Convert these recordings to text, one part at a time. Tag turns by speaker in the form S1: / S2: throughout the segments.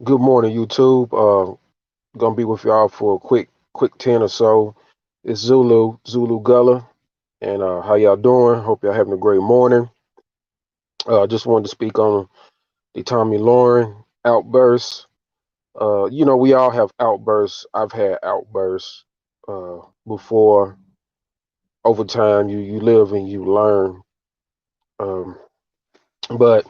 S1: Good morning, YouTube. Gonna be with y'all for a quick 10 or so. It's Zulu Gullah, and how y'all doing? Hope y'all having a great morning. Just wanted to speak on the Tomi Lahren outbursts. We all have outbursts. I've had outbursts before. Over time, you live and you learn. Um, but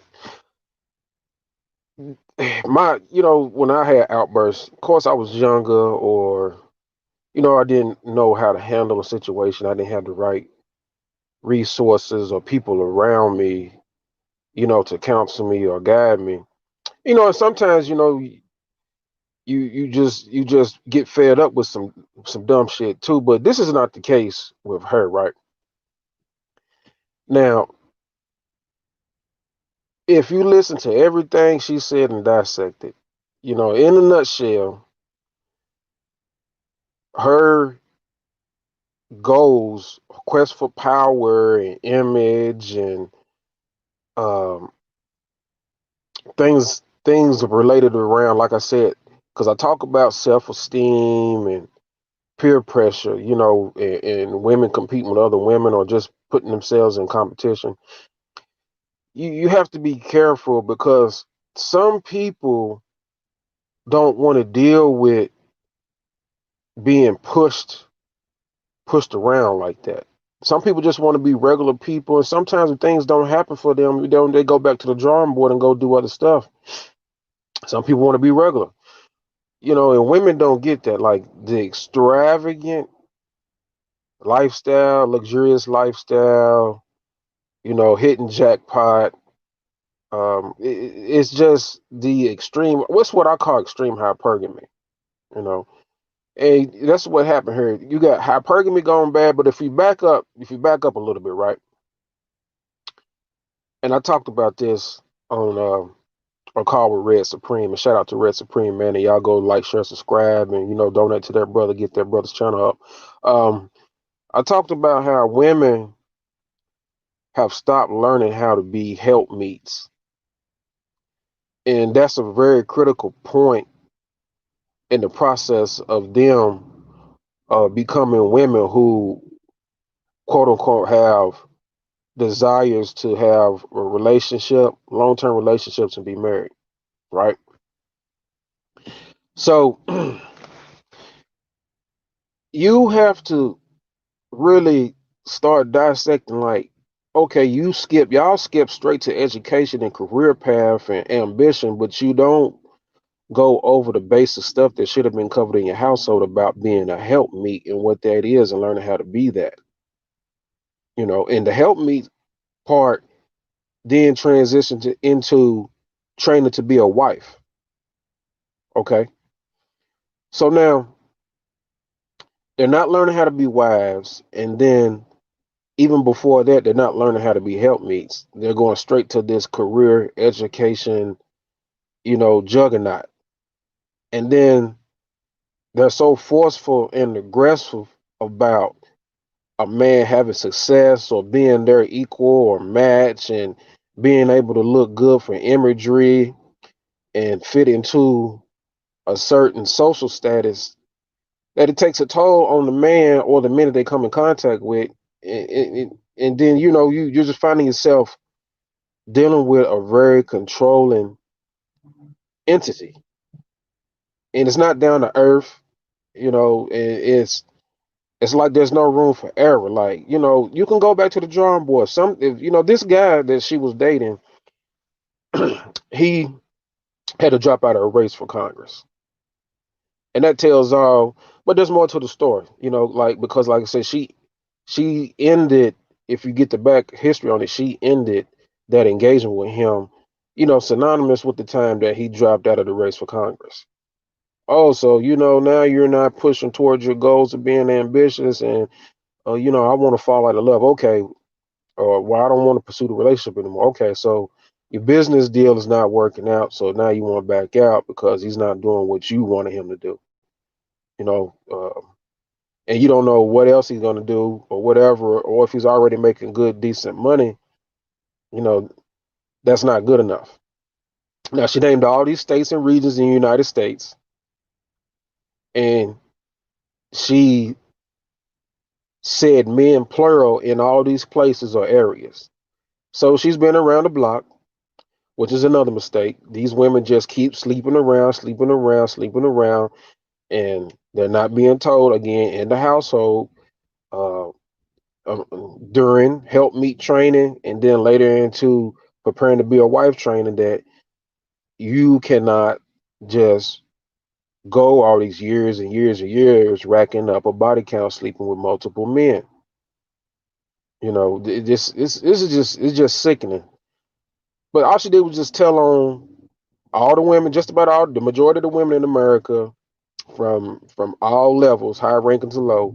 S1: when I had outbursts, of course, I was younger, or I didn't know how to handle a situation. I didn't have the right resources or people around me, to counsel me or guide me. And sometimes, you just get fed up with some dumb shit too. But this is not the case with her, right? Now, if you listen to everything she said and dissected, in a nutshell, her goals, quest for power and image and um, things related around, like I said, because I talk about self-esteem and peer pressure, and women competing with other women or just putting themselves in competition. You have to be careful because some people don't want to deal with being pushed around like that. Some people just want to be regular people, and sometimes when things don't happen for them, they go back to the drawing board and go do other stuff. Some people want to be regular, and women don't get that. Like the extravagant lifestyle, luxurious lifestyle, hitting jackpot. It's just the extreme. What's what I call extreme hypergamy, you know, and that's what happened here. You got hypergamy going bad, but if you back up a little bit, right? And I talked about this on a call with Red Supreme, and shout out to Red Supreme, man. And y'all go like, share, subscribe, and donate to that brother, get that brother's channel up. Um, I talked about how women have stopped learning how to be helpmeets. And that's a very critical point in the process of them becoming women who, quote unquote, have desires to have a relationship, long term relationships, and be married, right? So you have to really start dissecting, like, okay, y'all skip straight to education and career path and ambition, but you don't go over the basic stuff that should have been covered in your household about being a helpmeet and what that is and learning how to be that. And the helpmeet part then transitions into training to be a wife. Okay. So now they're not learning how to be wives. And then even before that, they're not learning how to be helpmeets. They're going straight to this career education, juggernaut. And then they're so forceful and aggressive about a man having success or being their equal or match and being able to look good for imagery and fit into a certain social status, that it takes a toll on the man or the men that they come in contact with. And then, you're just finding yourself dealing with a very controlling entity. And it's not down to earth, it's like there's no room for error. Like, you can go back to the drawing board. If, this guy that she was dating, he had to drop out of a race for Congress. And that tells all, but there's more to the story, like, because like I said, she ended, if you get the back history on it, she ended that engagement with him, synonymous with the time that he dropped out of the race for Congress. Oh, so now you're not pushing towards your goals of being ambitious, and I want to fall out of love. Okay, or well, I don't want to pursue the relationship anymore. Okay, so your business deal is not working out, so now you want to back out because he's not doing what you wanted him to do. You know, and you don't know what else he's going to do or whatever, or if he's already making good, decent money. You know, that's not good enough. Now she named all these states and regions in the United States, and she said men plural in all these places or areas. So she's been around the block, which is another mistake. These women just keep sleeping around, sleeping around, sleeping around, and they're not being told again in the household uh, during help meet training and then later into preparing to be a wife training that you cannot just go all these years and years and years racking up a body count sleeping with multiple men. You know, this is just it's just sickening. But all she did was just tell on all the women, just about all the majority of the women in America from all levels, high ranking to low,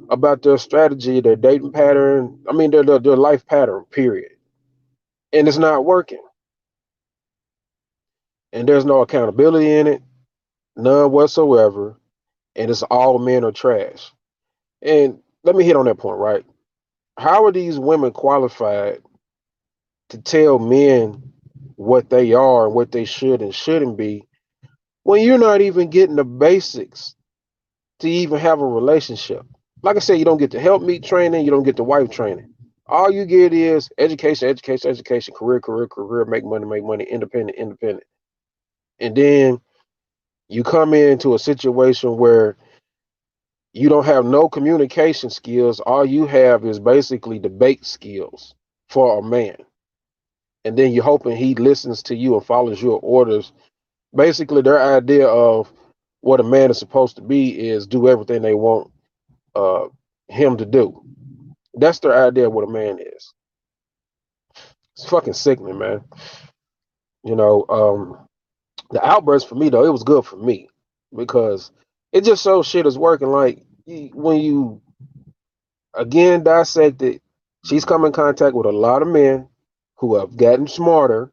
S1: about their strategy, their dating pattern. I mean, their life pattern. Period. And it's not working. And there's no accountability in it, none whatsoever. And it's all men are trash. And let me hit on that point, right? How are these women qualified to tell men what they are and what they should and shouldn't be when you're not even getting the basics to even have a relationship? Like I said, you don't get the help meet training, you don't get the wife training. All you get is education, education, education, career, career, career, make money, independent, independent. And then you come into a situation where you don't have no communication skills. All you have is basically debate skills for a man. And then you're hoping he listens to you and follows your orders. Basically, their idea of what a man is supposed to be is do everything they want uh, him to do. That's their idea of what a man is. It's fucking sickening, man. You know, the outburst for me though, it was good for me because it just shows shit is working. Like when you again dissect it, she's come in contact with a lot of men who have gotten smarter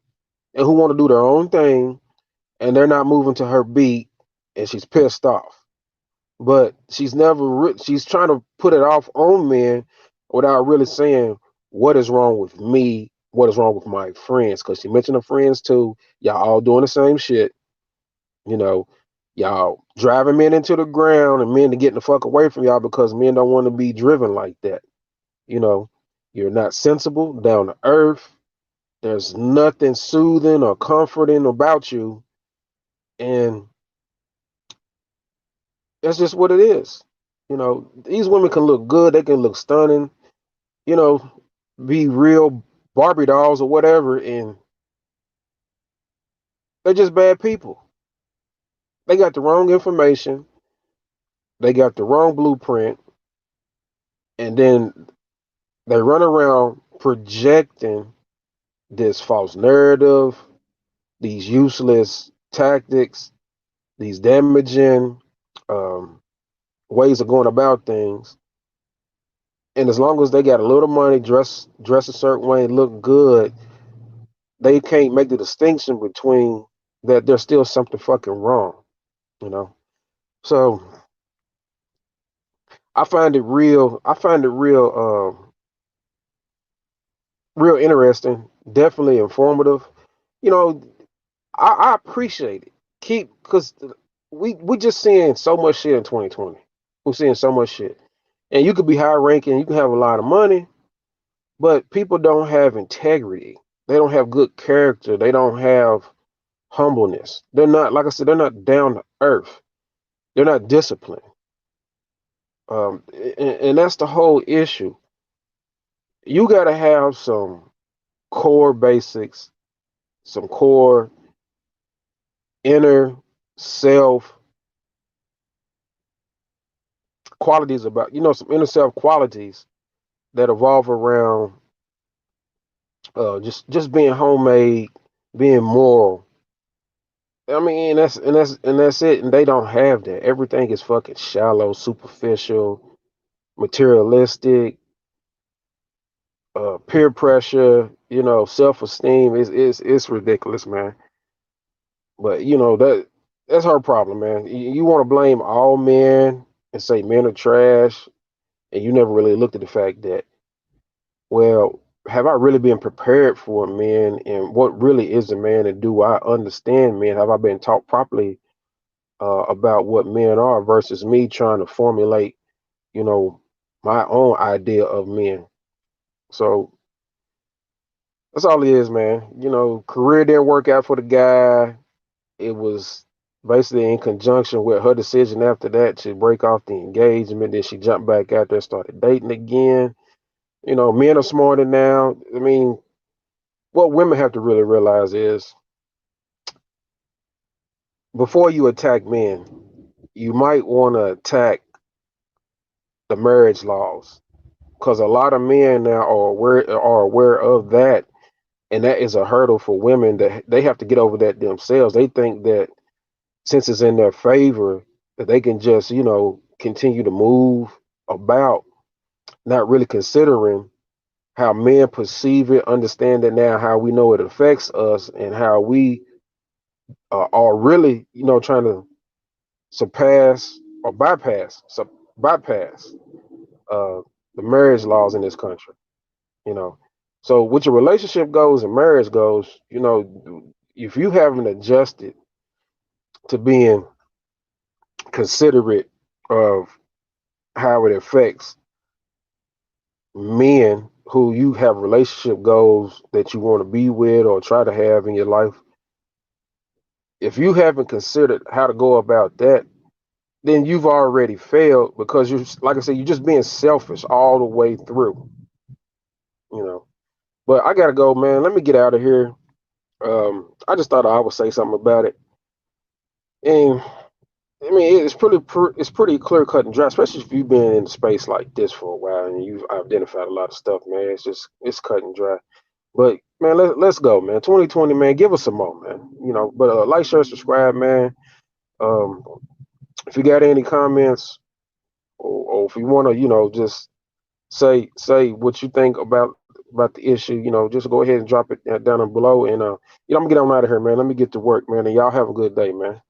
S1: and who want to do their own thing, and they're not moving to her beat, and she's pissed off. But she's never she's trying to put it off on men without really saying what is wrong with me, what is wrong with my friends, because she mentioned her friends too. Y'all all doing the same shit. You know, y'all driving men into the ground and men to getting the fuck away from y'all because men don't want to be driven like that. You know, you're not sensible, down to earth. There's nothing soothing or comforting about you. And that's just what it is. You know, these women can look good, they can look stunning, you know, be real Barbie dolls or whatever, and they're just bad people. They got the wrong information, they got the wrong blueprint, and then they run around projecting this false narrative, these useless tactics, these damaging um, ways of going about things. And as long as they got a little money, dress a certain way, and look good, they can't make the distinction between that. There's still something fucking wrong, you know. So I find it real. I find it real interesting. Definitely informative. You know, I appreciate it. Keep because we just seeing so much shit in 2020. We're seeing so much shit, and you could be high ranking, you can have a lot of money, but people don't have integrity. They don't have good character. They don't have humbleness. They're not, like I said, they're not down to earth. They're not disciplined. And that's the whole issue. You got to have some core basics, some core inner self qualities about, some inner self qualities that evolve around just being homemade, being moral. I mean, and that's it. And they don't have that. Everything is fucking shallow, superficial, materialistic, peer pressure. Self esteem is ridiculous, man. But that's her problem, man. You want to blame all men and say men are trash, and you never really looked at the fact that, well, have I really been prepared for men, and what really is a man, and do I understand men? Have I been taught properly about what men are versus me trying to formulate, you know, my own idea of men. So that's all it is, man. Career didn't work out for the guy. It was basically in conjunction with her decision after that to break off the engagement. Then she jumped back out there, started dating again. Men are smarter now. I mean, what women have to really realize is before you attack men, you might want to attack the marriage laws, because a lot of men now are aware of that, and that is a hurdle for women that they have to get over that themselves. They think that since it's in their favor, that they can just continue to move about, not really considering how men perceive it, understand it now, how we know it affects us, and how we are really trying to surpass or bypass uh, the marriage laws in this country. you know. So with your relationship goes and marriage goes, if you haven't adjusted to being considerate of how it affects men who you have relationship goals that you want to be with or try to have in your life, if you haven't considered how to go about that, then you've already failed, because you're, like I said, you're just being selfish all the way through, you know. But I gotta go, man. Let me get out of here. I just thought I would say something about it. And I mean, it's pretty clear cut and dry, especially if you've been in space like this for a while and you've identified a lot of stuff, man. It's cut and dry. But man, let's go, man. 2020, man. Give us some more, man. But like, share, subscribe, man. Um, if you got any comments, or if you want to, just say what you think about the issue, just go ahead and drop it down below. And I'm gonna get on out of here, man. Let me get to work, man. And y'all have a good day, man.